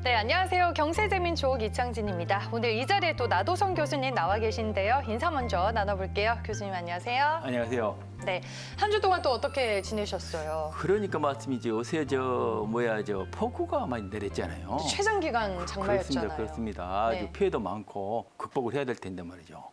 네, 안녕하세요. 경제재민 조옥 이창진입니다. 오늘 이 자리에 또 나도성 교수님 나와 계신데요. 인사 먼저 나눠볼게요. 교수님 안녕하세요. 안녕하세요. 네, 한 주 동안 또 어떻게 지내셨어요? 그러니까 말씀이지 요새 폭우가 많이 내렸잖아요. 최장 기간 장마였잖아요. 그렇습니다. 아주 네. 피해도 많고 극복을 해야 될 텐데 말이죠.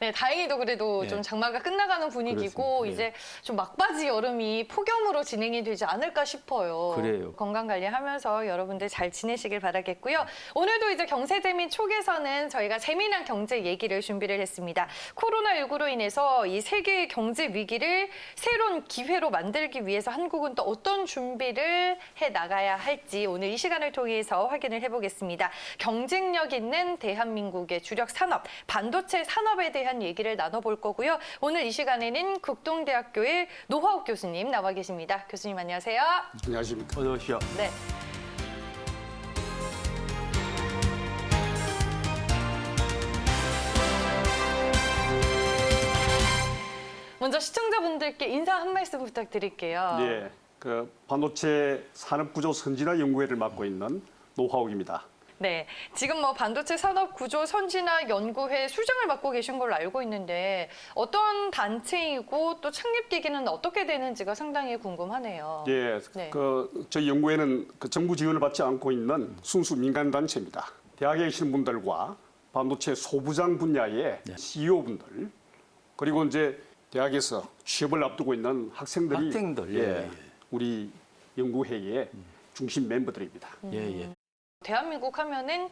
네, 다행히도 그래도 네. 좀 장마가 끝나가는 분위기고 그렇습니다. 네. 이제 좀 막바지 여름이 폭염으로 진행이 되지 않을까 싶어요. 그래요. 건강 관리하면서 여러분들 잘 지내시길 바라겠고요. 오늘도 이제 경제재민 촉에서는 저희가 재미난 경제 얘기를 준비를 했습니다. 코로나19로 인해서 이 세계의 경제 위기를 새로운 기회로 만들기 위해서 한국은 또 어떤 준비를 해 나가야 할지 오늘 이 시간을 통해서 확인을 해보겠습니다. 경쟁력 있는 대한민국의 주력 산업, 반도체 산업에 대한 얘기를 나눠볼 거고요. 오늘 이 시간에는 국동대학교의 노화욱 교수님 나와 계십니다. 교수님 안녕하세요. 안녕하십니까. 어서 오십시오. 네. 먼저 시청자분들께 인사 한 말씀 부탁드릴게요. 예, 그 반도체 산업구조 선진화 연구회를 맡고 있는 노화욱입니다. 네, 지금 뭐 반도체 산업 구조 선진화 연구회 수장을 맡고 계신 걸로 알고 있는데 어떤 단체이고 또 창립 계기는 어떻게 되는지가 상당히 궁금하네요. 예, 네. 저희 연구회는 정부 지원을 받지 않고 있는 순수 민간 단체입니다. 대학에 계시는 분들과 반도체 소부장 분야의 CEO분들 그리고 이제 대학에서 취업을 앞두고 있는 학생들, 예. 우리 연구회의 중심 멤버들입니다. 예. 대한민국 하면은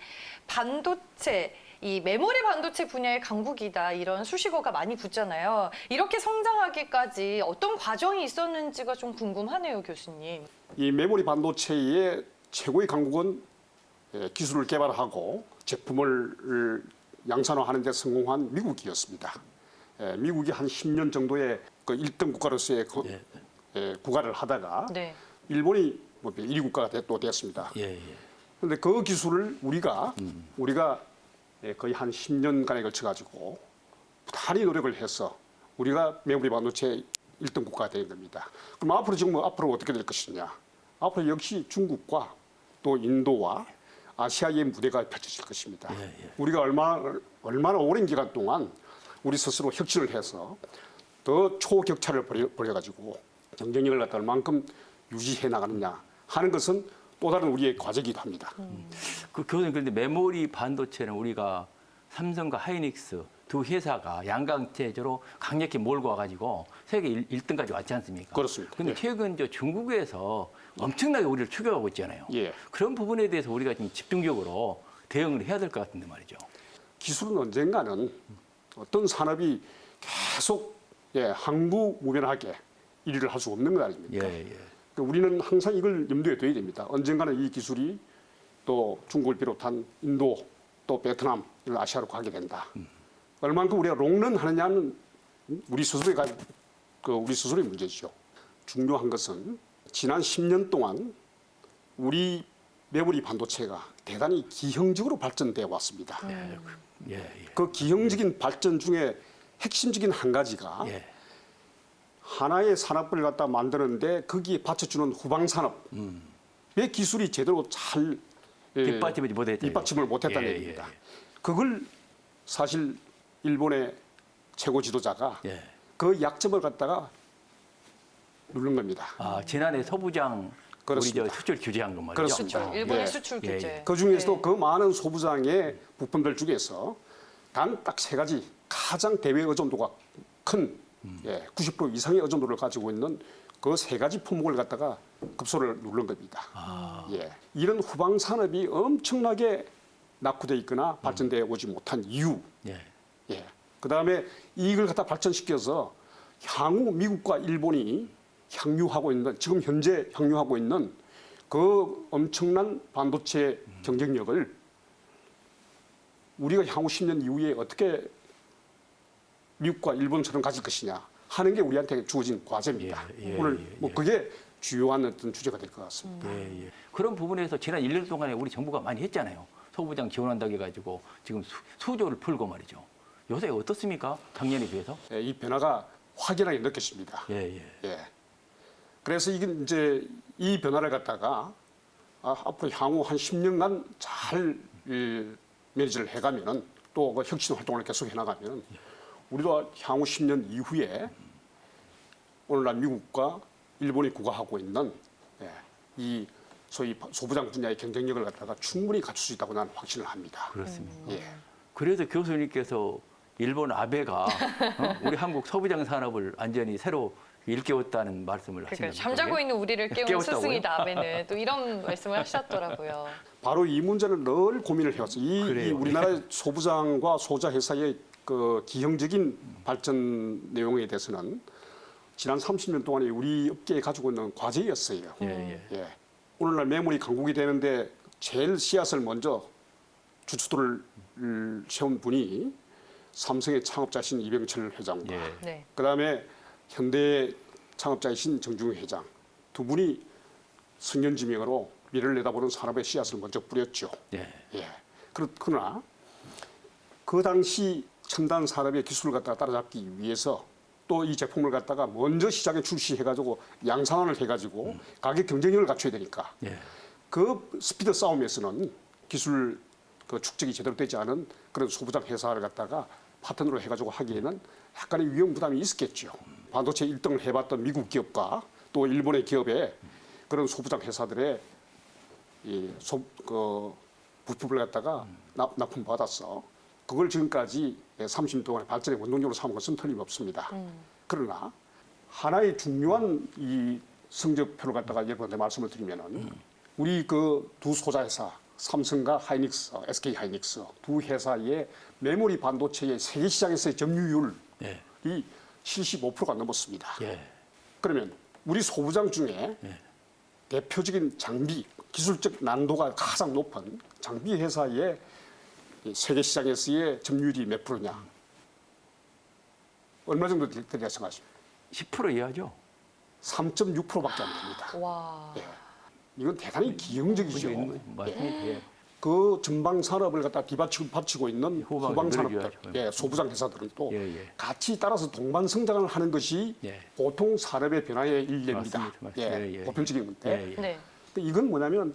반도체, 이 메모리 반도체 분야의 강국이다 이런 수식어가 많이 붙잖아요. 이렇게 성장하기까지 어떤 과정이 있었는지가 좀 궁금하네요, 교수님. 이 메모리 반도체의 최고의 강국은 기술을 개발하고 제품을 양산화하는 데 성공한 미국이었습니다. 미국이 한 10년 정도의 그 1등 국가로서의 국가를 하다가 네. 일본이 1위 국가가 또 됐습니다. 예. 그런데 그 기술을 우리가 거의 한 10년간에 걸쳐 가지고 부단히 노력을 해서 우리가 메모리 반도체 1등 국가가 된 겁니다. 그럼 앞으로 어떻게 될 것이냐? 앞으로 역시 중국과 또 인도와 아시아의 무대가 펼쳐질 것입니다. 우리가 얼마나 오랜 기간 동안 우리 스스로 혁신을 해서 더 초격차를 벌여가지고 경쟁력을 갖다 얼만큼 유지해 나가느냐 하는 것은 또 다른 우리의 과제이기도 합니다. 그 교수님 그런데 메모리 반도체는 우리가 삼성과 하이닉스 두 회사가 양강체제로 강력히 몰고 와가지고 세계 1등까지 왔지 않습니까? 그렇습니다. 근데 최근 중국에서 엄청나게 우리를 추격하고 있잖아요. 예. 그런 부분에 대해서 우리가 좀 집중적으로 대응을 해야 될 것 같은데 말이죠. 기술은 언젠가는 어떤 산업이 계속 항구무변하게 일을 할 수 없는 것 아닙니까? 그러니까 우리는 항상 이걸 염두에 둬야 됩니다. 언젠가는 이 기술이 또 중국을 비롯한 인도 또 베트남 이런 아시아로 가게 된다. 얼만큼 우리가 롱런하느냐는 우리 스스로의 문제죠. 중요한 것은 지난 10년 동안 우리 메모리 반도체가 대단히 기형적으로 발전되어 왔습니다. 그 기형적인 발전 중에 핵심적인 한 가지가 하나의 산업을 갖다 만드는데 거기에 받쳐주는 후방 산업의 기술이 제대로 잘 뒷받침을 못했다는 얘기입니다. 그걸 사실 일본의 최고 지도자가 그 약점을 갖다가 누른 겁니다. 지난해 소부장 그렇습니다. 우리 수출 규제한 거 말이죠. 그렇습니다. 그렇죠. 일본의 수출 규제. 그 중에서도 그 많은 소부장의 부품들 중에서 단 딱 세 가지 가장 대외 의존도가 큰 90% 이상의 의존도를 가지고 있는 그 세 가지 품목을 갖다가 급소를 누른 겁니다. 이런 후방 산업이 엄청나게 낙후돼 있거나 발전되어 오지 못한 이유. 그다음에 이걸 갖다 발전시켜서 향후 미국과 일본이 지금 현재 향유하고 있는 그 엄청난 반도체 경쟁력을 우리가 향후 10년 이후에 어떻게 미국과 일본처럼 가질 것이냐 하는 게 우리한테 주어진 과제입니다. 오늘 그게 주요한 어떤 주제가 될 것 같습니다. 그런 부분에서 지난 1년 동안에 우리 정부가 많이 했잖아요. 소부장 지원한다고 해가지고 지금 수조를 풀고 말이죠. 요새 어떻습니까? 작년에 비해서? 이 변화가 확연하게 느껴집니다. 그래서 이게 이제 이 변화를 갖다가 앞으로 향후 한 10년간 잘 매니지를 해가면은 또 그 혁신 활동을 계속 해나가면은 우리도 향후 10년 이후에 오늘날 미국과 일본이 구가하고 있는 이 소위 소부장 분야의 경쟁력을 갖다가 충분히 갖출 수 있다고 나는 확신을 합니다. 그렇습니다. 예. 그래서 교수님께서 일본 아베가 우리 한국 소부장 산업을 완전히 새로 일깨웠다는 말씀을 그러니까 하시는 잠자고 있는 우리를 깨운 깨웠다고요? 스승이다 아베는 또 이런 말씀을 하셨더라고요. 바로 이 문제는 늘 고민을 해왔어요. 이 그래요. 우리나라의 소부장과 소자 회사의 그 기형적인 발전 내용에 대해서는 지난 30년 동안에 우리 업계에 가지고 있는 과제였어요. 예. 예. 오늘날 매물이 강국이 되는데 제일 씨앗을 먼저 주춧돌을 세운 분이 삼성의 창업자신 이병철 회장과 예. 네. 그다음에 현대 창업자이신 정중희 회장 두 분이 승연지명으로 미래를 내다보는 산업의 씨앗을 먼저 뿌렸죠. 예. 예. 그러나 그 당시 첨단 산업의 기술을 갖다가 따라잡기 위해서 또 이 제품을 갖다가 먼저 시장에 출시해가지고 양산화를 해가지고 가격 경쟁력을 갖춰야 되니까 예. 그 스피드 싸움에서는 기술 그 축적이 제대로 되지 않은 그런 소부장 회사를 갖다가 파트너로 해가지고 하기에는 약간의 위험 부담이 있었겠죠. 반도체 1등을 해봤던 미국 기업과 또 일본의 기업의 그런 소부장 회사들의 그 부품을 갖다가 납품 받았어. 그걸 지금까지 30년 동안의 발전의 원동력으로 삼은 것은 틀림없습니다. 그러나 하나의 중요한 이 성적표를 갖다가 여러분한테 말씀을 드리면은 우리 그 두 소자 회사 삼성과 하이닉스, SK 하이닉스 두 회사의 메모리 반도체의 세계 시장에서의 점유율이 예. 75%가 넘었습니다. 예. 그러면 우리 소부장 중에 예. 대표적인 장비, 기술적 난도가 가장 높은 장비 회사의 세계 시장에서의 점유율이 몇 프로냐? 얼마 정도 되리라 생각하십니까? 10% 이하죠. 3.6%밖에 안 됩니다. 와. 예. 이건 대단히 기형적이죠. 맞습니다. 예. 그 전방 산업을 갖다 뒤받치고 있는 후방 후방 산업들, 늘려줘야죠. 예, 소부장 회사들은 또 예. 같이 따라서 동반 성장을 하는 것이 예. 보통 산업의 변화의 일례입니다. 맞습니다. 예, 예. 보편적인 건데. 예. 네. 근데 이건 뭐냐면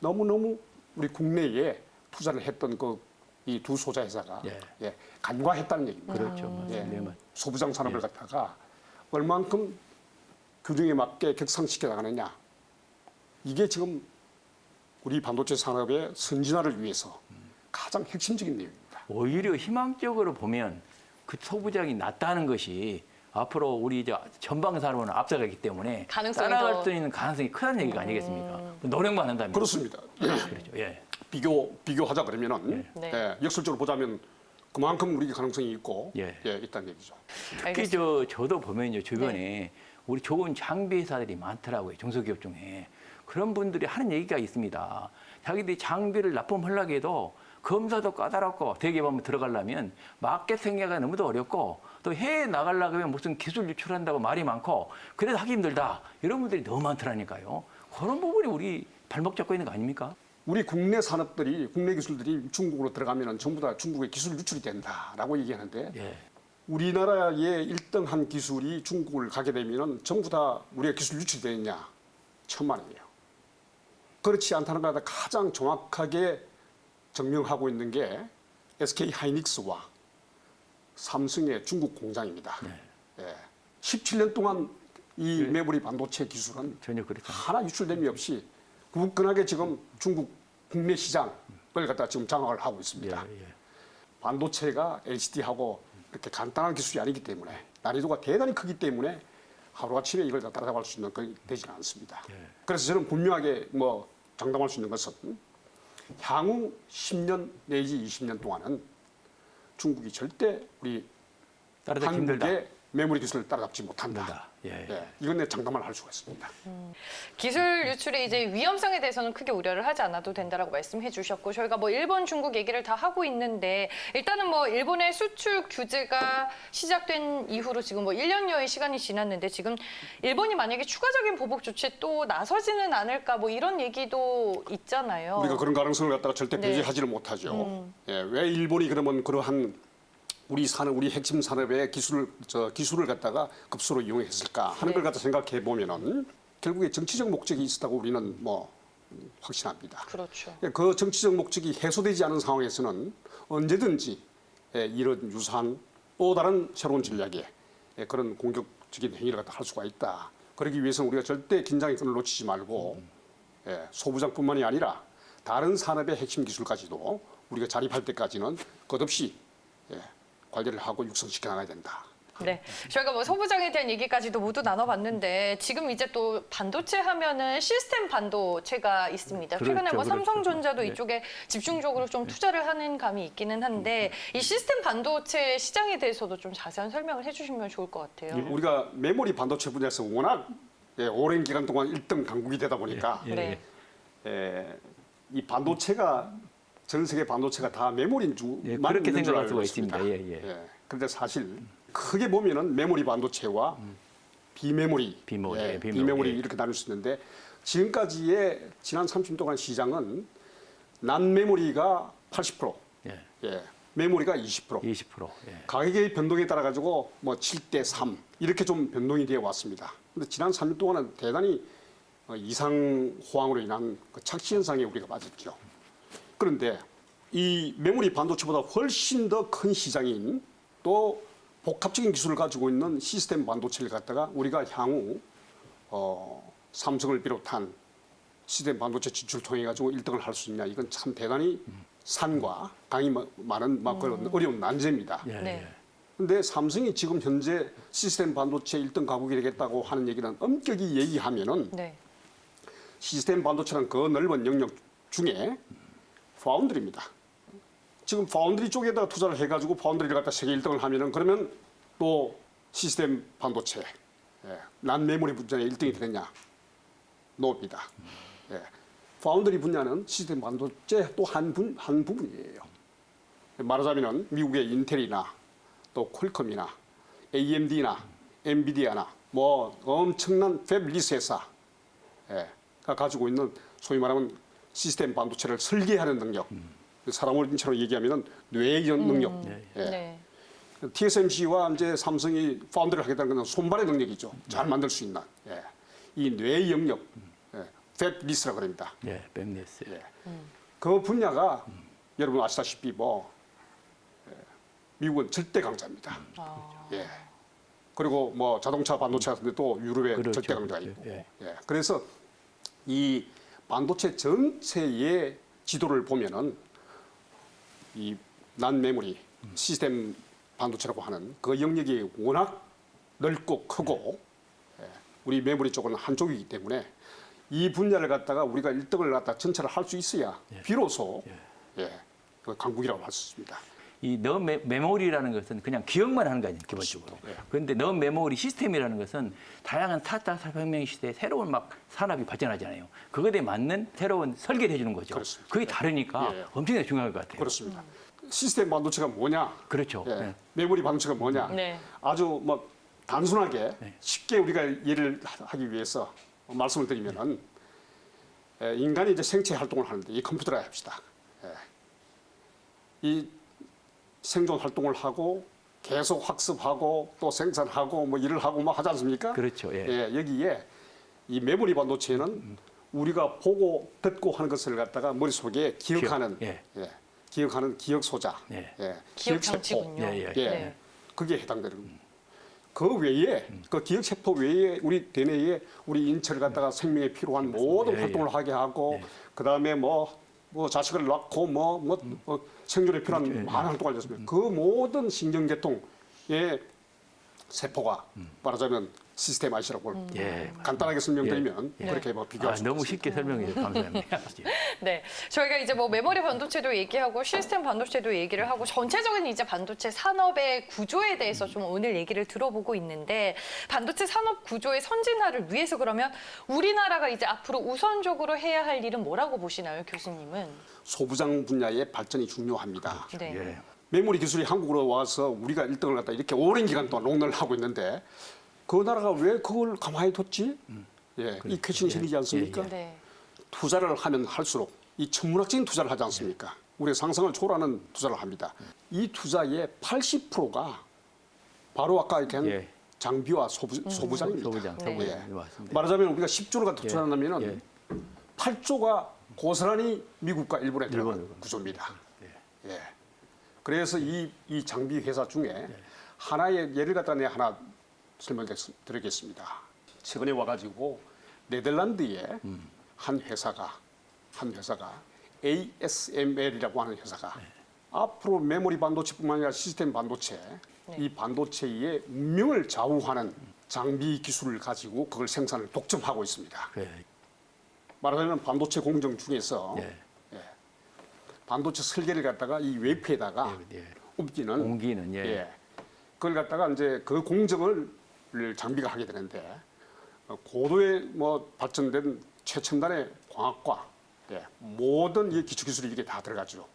너무너무 우리 국내에 투자를 했던 그 이 두 소자 회사가 예. 간과했다는 얘기입니다. 그렇죠. 예. 맞습니다. 소부장 산업을 갖다가 얼만큼 규정에 맞게 격상시켜 나가느냐. 이게 지금 우리 반도체 산업의 선진화를 위해서 가장 핵심적인 내용입니다. 오히려 희망적으로 보면 그 소부장이 낮다는 것이 앞으로 우리 이제 전방 산업은 앞서가기 때문에 가능성이 따라갈 더- 수 있는 가능성이 크다는 얘기가 아니겠습니까? 노력만 한다면 그렇습니다. 그렇죠. 예. 비교하자 그러면은 네. 예, 역설적으로 보자면 그만큼 우리 가능성이 있고 예. 있다는 얘기죠. 특히 저도 보면요 주변에 우리 좋은 장비 회사들이 많더라고요 중소기업 중에 그런 분들이 하는 얘기가 있습니다. 자기들이 장비를 납품하려고 해도 검사도 까다롭고 대기업 한번 들어가려면 마켓 생계가 너무도 어렵고 또 해외에 나가려고 하면 무슨 기술 유출한다고 말이 많고 그래서 하기 힘들다 이런 분들이 너무 많더라니까요. 그런 부분이 우리 발목 잡고 있는 거 아닙니까? 우리 국내 산업들이 국내 기술들이 중국으로 들어가면은 전부 다 중국의 기술 유출이 된다라고 얘기하는데 예. 우리나라의 1등한 기술이 중국을 가게 되면은 전부 다 우리가 기술 유출이 되느냐? 천만이에요. 그렇지 않다는 것보다 가장 정확하게 증명하고 있는 게 SK 하이닉스와 삼성의 중국 공장입니다. 예. 17년 동안 이 메모리 반도체 기술은 전혀 그렇지 않아요. 하나 유출됨이 없이 굳건하게 지금 중국 국내 시장을 갖다 지금 장악을 하고 있습니다. 예. 반도체가 LCD하고 이렇게 간단한 기술이 아니기 때문에 난이도가 대단히 크기 때문에 하루아침에 이걸 다 따라잡을 수 있는 건 되지는 않습니다. 그래서 저는 분명하게 장담할 수 있는 것은 향후 10년 내지 20년 동안은 중국이 절대 우리 따라잡기 힘들다. 한국의 메모리 기술을 따라잡지 못한다. 힘들다. 예. 예, 이건 내 장담을 할 수가 있습니다. 기술 유출의 이제 위험성에 대해서는 크게 우려를 하지 않아도 된다라고 말씀해 주셨고 저희가 일본, 중국 얘기를 다 하고 있는데 일단은 일본의 수출 규제가 시작된 이후로 지금 1년여의 시간이 지났는데 지금 일본이 만약에 추가적인 보복 조치에 또 나서지는 않을까 이런 얘기도 있잖아요. 우리가 그런 가능성을 갖다가 절대 네. 배제하지를 못하죠. 예, 왜 일본이 그러면 그러한 우리 핵심 산업의 기술을 갖다가 급소로 이용했을까 하는 걸 갖다 생각해 보면은 결국에 정치적 목적이 있었다고 우리는 뭐 확신합니다. 그렇죠. 그 정치적 목적이 해소되지 않은 상황에서는 언제든지 이런 유사한 또 다른 새로운 전략의 그런 공격적인 행위를 갖다 할 수가 있다. 그러기 위해서는 우리가 절대 긴장의 끈을 놓치지 말고 소부장뿐만이 아니라 다른 산업의 핵심 기술까지도 우리가 자립할 때까지는 끝없이 관리를 하고 육성시켜 나가야 된다. 네, 저희가 뭐 소부장에 대한 얘기까지도 모두 나눠봤는데 지금 이제 또 반도체 하면은 시스템 반도체가 있습니다. 그렇죠, 최근에 뭐 그렇죠. 삼성전자도 네. 이쪽에 집중적으로 좀 투자를 하는 감이 있기는 한데 이 시스템 반도체 시장에 대해서도 좀 자세한 설명을 해주시면 좋을 것 같아요. 우리가 메모리 반도체 분야에서 워낙 오랜 기간 동안 1등 강국이 되다 보니까 네. 이 반도체가 전 세계 반도체가 다 메모리인 예, 줄만 그렇게 있는 줄 생각할 알고 수가 있습니다. 있습니다. 예. 그런데 사실 크게 보면은 메모리 반도체와 비메모리, 비메모리 예. 이렇게 나눌 수 있는데 지금까지의 지난 30년 동안 시장은 난 메모리가 80%, 메모리가 20%. 20%. 예. 가격의 변동에 따라 가지고 뭐 7대 3 이렇게 좀 변동이 되어 왔습니다. 근데 지난 3년 동안은 대단히 이상 호황으로 인한 그 착시 현상에 우리가 빠졌죠. 그런데 이 메모리 반도체보다 훨씬 더 큰 시장인 또 복합적인 기술을 가지고 있는 시스템 반도체를 갖다가 우리가 향후 삼성을 비롯한 시스템 반도체 진출 통해 가지고 1등을 할 수 있냐 이건 참 대단히 산과 강이 많은 그런 어려운 난제입니다. 예. 네. 근데 삼성이 지금 현재 시스템 반도체 1등 가국이 되겠다고 하는 얘기는 엄격히 얘기하면은 네. 시스템 반도체는 그 넓은 영역 중에 파운드리입니다. 지금 파운드리 쪽에다가 투자를 해가지고 파운드리를 갖다 세계 1등을 하면은 그러면 또 시스템 반도체, 난 메모리 분야에 1등이 되느냐? 노입니다. 파운드리 분야는 시스템 반도체 또 한 부분이에요. 말하자면은 미국의 인텔이나 또 퀄컴이나 AMD나 엔비디아나 뭐 엄청난 팹리스 회사가 가지고 있는 소위 말하면 시스템 반도체를 설계하는 능력, 사람을 인체로 얘기하면 뇌의 능력. 네. TSMC와 이제 삼성이 파운드를 하겠다는 건 손발의 능력이죠. 잘 만들 수 있는 이 뇌의 영역, 팹리스라고 그럽니다. 뱀리스. 그 분야가 여러분 아시다시피 뭐 미국은 절대 강자입니다. 그리고 뭐 자동차 반도체 같은데 또 유럽에 그렇죠. 절대 강자가 있고. 예. 그래서 이 반도체 전체의 지도를 보면은 이 난 메모리 시스템 반도체라고 하는 그 영역이 워낙 넓고 크고 우리 메모리 쪽은 한쪽이기 때문에 이 분야를 갖다가 우리가 1등을 갖다 전체를 할 수 있어야 비로소 그 강국이라고 할 수 있습니다. 이 넌 메모리라는 것은 그냥 기억만 하는 거 아니에요, 기본적으로. 그런데 넌 메모리 시스템이라는 것은 다양한 4차 산업혁명 시대에 새로운 막 산업이 발전하잖아요. 그것에 맞는 새로운 설계를 해주는 거죠. 그렇습니다. 그게 다르니까 엄청나게 중요할 것 같아요. 그렇습니다. 시스템 반도체가 뭐냐? 그렇죠. 메모리 반도체가 뭐냐? 네. 아주 뭐 단순하게 쉽게 우리가 예를 하기 위해서 말씀을 드리면은 인간이 이제 생체 활동을 하는데 이 컴퓨터라 합시다. 이 생존 활동을 하고 계속 학습하고 또 생산하고 뭐 일을 하고 뭐 하지 않습니까? 그렇죠. 여기에 이 메모리 반도체는 우리가 보고 듣고 하는 것을 갖다가 머릿속에 기억하는 기억하는 기억 소자, 기억 세포, 장치군요. 네. 그게 해당되는 겁니다. 그 외에 그 기억 세포 외에 우리 대뇌에 우리 인체를 갖다가 생명에 필요한 모든 활동을 하게 하고 그 다음에 뭐 자식을 낳고 생존에 필요한 많은 활동을 하셨습니다. 그 모든 신경계통의 세포가 말하자면 시스템 IC라고 간단하게 설명드리면 그렇게 뭐 비교할 수 너무 있습니다. 쉽게 설명해 주셔서 감사합니다. 네, 저희가 이제 뭐 메모리 반도체도 얘기하고 시스템 반도체도 얘기를 하고 전체적인 이제 반도체 산업의 구조에 대해서 좀 오늘 얘기를 들어보고 있는데 반도체 산업 구조의 선진화를 위해서 그러면 우리나라가 이제 앞으로 우선적으로 해야 할 일은 뭐라고 보시나요, 교수님은? 소부장 분야의 발전이 중요합니다. 네. 메모리 기술이 한국으로 와서 우리가 1등을 갖다 이렇게 오랜 기간 동안 롱런을 하고 있는데 그 나라가 왜 그걸 가만히 뒀지? 이 퀘션이 생기지 않습니까? 네. 투자를 하면 할수록 이 천문학적인 투자를 하지 않습니까? 우리의 상상을 초월하는 투자를 합니다. 이 투자의 80%가 바로 아까 이렇게 한 장비와 소부장입니다. 소부장, 네. 소부장. 맞습니다. 말하자면 우리가 10조가 투자한다면 예. 8조가 고스란히 미국과 일본에 들어간 일본. 구조입니다. 예. 그래서 이 장비 회사 중에 하나의 예를 갖다 내가 하나 설명드리겠습니다. 최근에 와가지고 네덜란드의 한 회사가 ASML이라고 하는 회사가 앞으로 메모리 반도체뿐만 아니라 시스템 반도체 이 반도체의 운명을 좌우하는 장비 기술을 가지고 그걸 생산을 독점하고 있습니다. 예. 말하자면 반도체 공정 중에서 예. 반도체 설계를 갖다가 이 웨이프에다가 예. 옮기는 옮기는, 예. 그걸 갖다가 이제 그 공정을 장비가 하게 되는데 고도의 뭐 발전된 최첨단의 광학과 모든 이 기초 기술이 이게 다 들어가죠.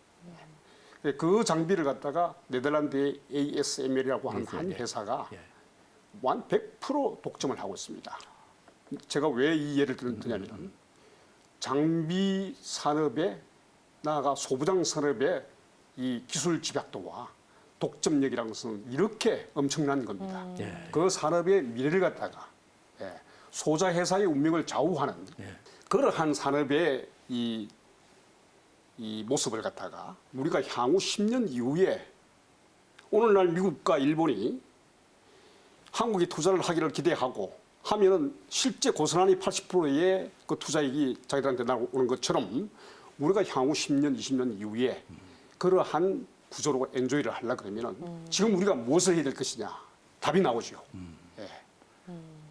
그 장비를 갖다가 네덜란드의 ASML이라고 하는 한 회사가 예. 100% 독점을 하고 있습니다. 제가 왜 이 예를 드냐면 장비 산업에 나아가 소부장 산업의 이 기술 집약도와 독점력이라는 것은 이렇게 엄청난 겁니다. 예. 그 산업의 미래를 갖다가 소자 회사의 운명을 좌우하는 그러한 산업의 이 모습을 갖다가 우리가 향후 10년 이후에 오늘날 미국과 일본이 한국에 투자를 하기를 기대하고 하면은 실제 고스란히 80%의 그 투자액이 자기들한테 나오는 것처럼 우리가 향후 10년, 20년 이후에 그러한 구조로 엔조이를 하려 그러면은 지금 우리가 무엇을 해야 될 것이냐 답이 나오죠.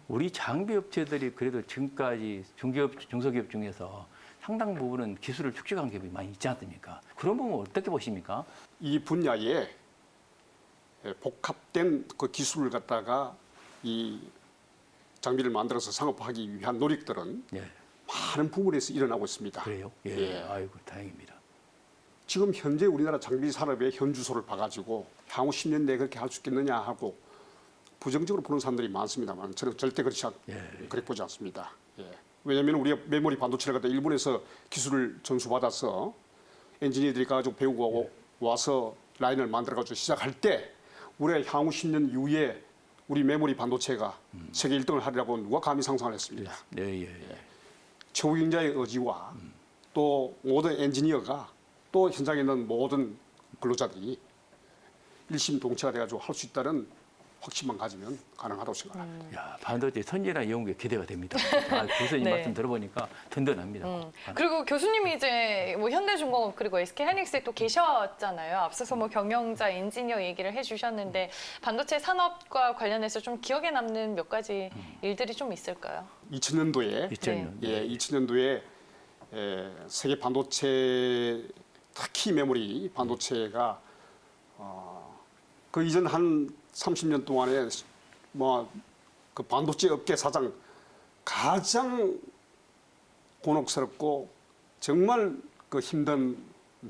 우리 장비 업체들이 그래도 지금까지 중소기업 중에서 상당 부분은 기술을 축적한 기업이 많이 있지 않습니까? 그런 부분 어떻게 보십니까? 이 분야에 복합된 그 기술을 갖다가 이 장비를 만들어서 상업화하기 위한 노력들은 예. 많은 부분에서 일어나고 있습니다. 그래요? 예. 예. 아이고, 다행입니다. 지금 현재 우리나라 장비 산업의 현주소를 봐가지고 향후 10년 내에 그렇게 할 수 있겠느냐 하고 부정적으로 보는 사람들이 많습니다만 저는 절대 그렇게 보지 않습니다. 왜냐하면 우리가 메모리 반도체를 갖다 일본에서 기술을 전수받아서 엔지니어들이 가지고 배우고 와서 라인을 만들어가지고 시작할 때 우리가 향후 10년 이후에 우리 메모리 반도체가 세계 1등을 하리라고 누가 감히 상상을 했습니다. 예. 최고 경자의 의지와 또 모든 엔지니어가 또 현장에 있는 모든 근로자들이 일심동체가 돼가지고 할 수 있다는 확신만 가지면 가능하다고 생각합니다. 야, 반도체 선진화 연구에 기대가 됩니다. 교수님 네. 말씀 들어보니까 든든합니다. 그리고 교수님이 이제 뭐 현대중공업 그리고 SK하이닉스에 또 계셨잖아요. 앞서서 뭐 경영자, 엔지니어 얘기를 해주셨는데 반도체 산업과 관련해서 좀 기억에 남는 몇 가지 일들이 좀 있을까요? 2000년도에 2000년. 2000년도에 세계 반도체 특히 메모리 반도체가 그 이전 한 30년 동안에 뭐 그 반도체 업계 사상 가장 곤혹스럽고 정말 그 힘든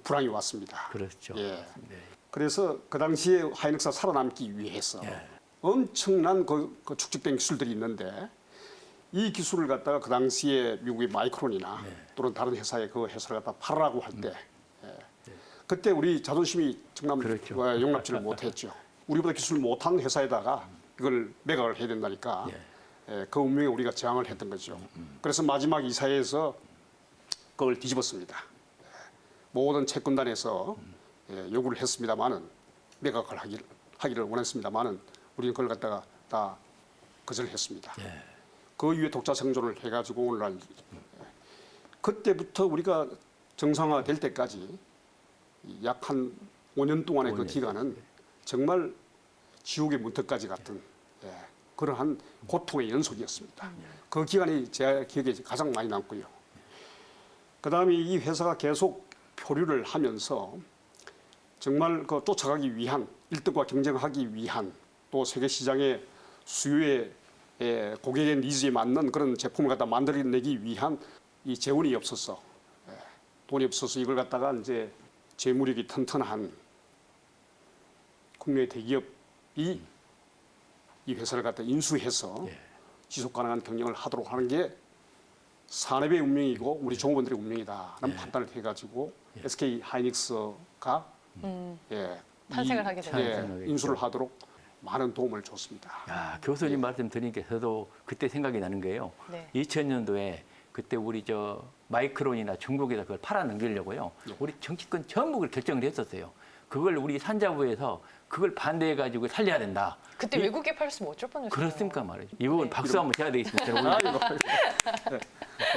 불황이 왔습니다. 그렇죠. 예. 네. 그래서 그 당시에 하이닉스가 살아남기 위해서 엄청난 그 축적된 기술들이 있는데 이 기술을 갖다가 그 당시에 미국의 마이크론이나 또는 다른 회사에 그 회사를 갖다 팔으라고 할 때 그때 우리 자존심이 정말 그렇죠. 용납지를 못했죠. 우리보다 기술 못한 회사에다가 이걸 매각을 해야 된다니까 그 운명에 우리가 저항을 했던 거죠. 그래서 마지막 이사회에서 그걸 뒤집었습니다. 모든 채권단에서 요구를 했습니다마는 매각을 하기를 원했습니다마는 우리는 그걸 갖다가 다 거절했습니다. 그 이후에 독자 생존을 해가지고 오늘날 그때부터 우리가 정상화 될 때까지 약 한 5년 동안의 그 기간은 정말 지옥의 문턱까지 같은 그러한 고통의 연속이었습니다. 그 기간이 제 기억에 가장 많이 남고요. 그다음에 이 회사가 계속 표류를 하면서 정말 그 쫓아가기 위한 1등과 경쟁하기 위한 또 세계 시장의 수요에 고객의 니즈에 맞는 그런 제품을 갖다 만들어내기 위한 이 재원이 없어서 돈이 없어서 이걸 갖다가 이제 재무력이 튼튼한 국내 대기업이 이 회사를 갖다 인수해서 지속 가능한 경영을 하도록 하는 게 산업의 운명이고 우리 종업원들의 운명이다라는 판단을 해가지고 SK 하이닉스가 탄생을 하게 됐죠. 탄생을 인수를 하도록 많은 도움을 줬습니다. 야, 교수님 말씀 들으니까 저도 그때 생각이 나는 거예요. 네. 2000년도에 그때 우리 저 마이크론이나 중국에서 그걸 팔아 넘기려고요. 우리 정치권 전부 그걸 결정을 했었어요. 그걸 우리 산자부에서 그걸 반대해가지고 살려야 된다. 그때 외국에 팔았으면 어쩔 뻔했어요. 그렇습니까 말이죠. 이 부분 박수 한번 쳐야 되겠습니다. 아이고. 네.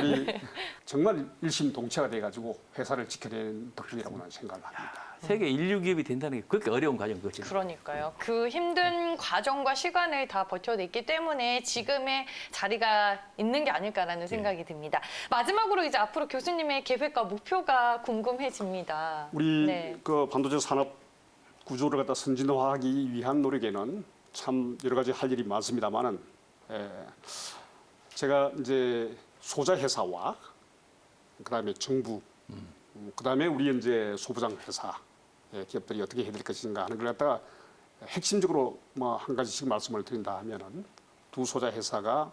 우리 정말 일심동체가 돼가지고 회사를 지켜낸 덕분이라고 나는 생각을 합니다. 세계 인류 기업이 된다는 게 그렇게 어려운 과정이거든요. 그러니까요. 그 힘든 과정과 시간을 다 버텨냈기 때문에 지금의 자리가 있는 게 아닐까라는 생각이 듭니다. 마지막으로 이제 앞으로 교수님의 계획과 목표가 궁금해집니다. 우리 네. 그 반도체 산업 구조를 갖다 선진화하기 위한 노력에는 참 여러 가지 할 일이 많습니다만은 제가 이제 소자 회사와 그다음에 정부, 그다음에 우리 이제 소부장 회사 기업들이 어떻게 해야 될 것인가 하는 걸 갖다가 핵심적으로 뭐 한 가지씩 말씀을 드린다 하면은 두 소자 회사가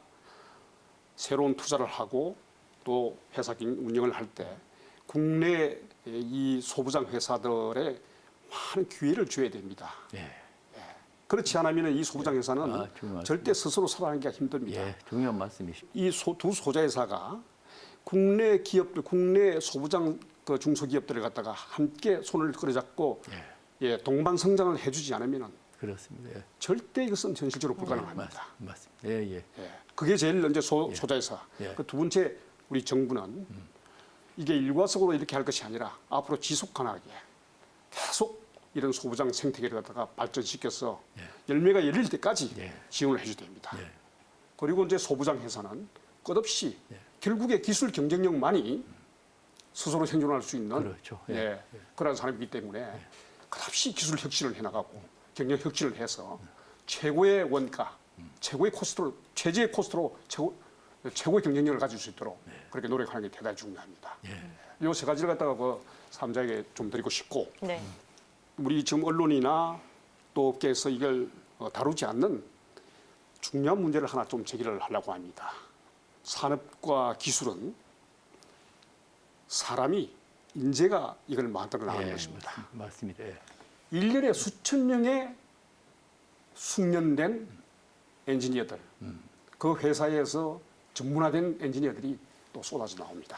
새로운 투자를 하고 또 회사 운영을 할 때 국내 이 소부장 회사들의 많은 기회를 줘야 됩니다. 예. 그렇지 않으면 이 소부장 회사는 중요하십니다. 절대 스스로 살아가기가 힘듭니다. 예, 중요한 말씀이십니다. 이 두 소자 회사가 국내 기업들, 국내 소부장 그 중소기업들을 갖다가 함께 손을 끌어잡고 동반 성장을 해주지 않으면 그렇습니다. 예. 절대 이것은 현실적으로 불가능합니다. 맞습니다. 예, 예. 그게 제일 이제 소자 회사. 예. 그 두 번째 우리 정부는 이게 일과성으로 이렇게 할 것이 아니라 앞으로 지속 가능하게 계속 이런 소부장 생태계를 갖다가 발전시켜서 열매가 열릴 때까지 지원을 해줘야 됩니다. 그리고 이제 소부장 회사는 끝없이 결국에 기술 경쟁력만이 스스로 생존할 수 있는 그렇죠. 그런 산업이기 때문에 끝없이 기술 혁신을 해나가고 경영 혁신을 해서 최고의 원가, 최고의 코스트로 최저의 코스트로 최고의 경쟁력을 가질 수 있도록 그렇게 노력하는 게 대단히 중요합니다. 이 세 가지를 갖다가 그 사람자에게 좀 드리고 싶고 네. 우리 지금 언론이나 또 업계에서 이걸 다루지 않는 중요한 문제를 하나 좀 제기를 하려고 합니다. 산업과 기술은 사람이 인재가 이걸 만들어 나가는 것입니다. 맞습니다. 예. 1년에 수천 명의 숙련된 엔지니어들, 그 회사에서 전문화된 엔지니어들이 또 쏟아져 나옵니다.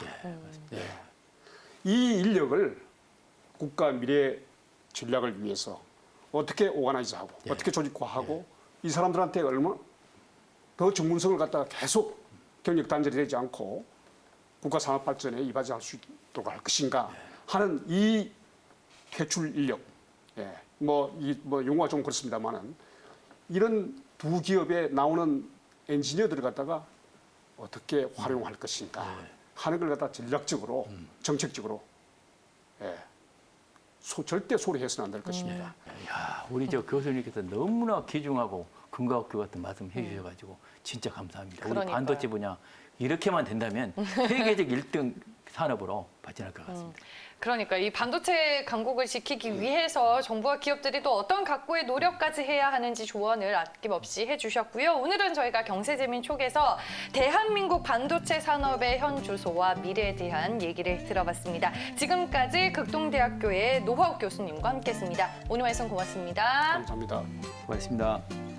이 인력을 국가 미래 전략을 위해서 어떻게 오가나이즈하고 어떻게 조직화하고 이 사람들한테 얼마나 더 전문성을 갖다가 계속 경력 단절이 되지 않고 국가 산업 발전에 이바지할 수 있도록 할 것인가 하는 이 퇴출 인력, 뭐 용어가 좀 그렇습니다만은 이런 두 기업에 나오는 엔지니어들을 갖다가 어떻게 활용할 것인가 하는 걸 갖다 전략적으로 정책적으로 절대 소리해서는 안 될 것입니다. 야, 우리 저 교수님께서 너무나 귀중하고 근거 없고 같은 말씀 해주셔가지고 진짜 감사합니다. 우리 그러니까요. 반도체 분야 이렇게만 된다면 세계적 1등 산업으로 발전할 것 같습니다. 그러니까 이 반도체 강국을 지키기 위해서 정부와 기업들이 또 어떤 각고의 노력까지 해야 하는지 조언을 아낌없이 해주셨고요. 오늘은 저희가 경제재민 촉에서 대한민국 반도체 산업의 현 주소와 미래에 대한 얘기를 들어봤습니다. 지금까지 극동대학교의 노화욱 교수님과 함께했습니다. 오늘 말씀 고맙습니다. 감사합니다. 고맙습니다.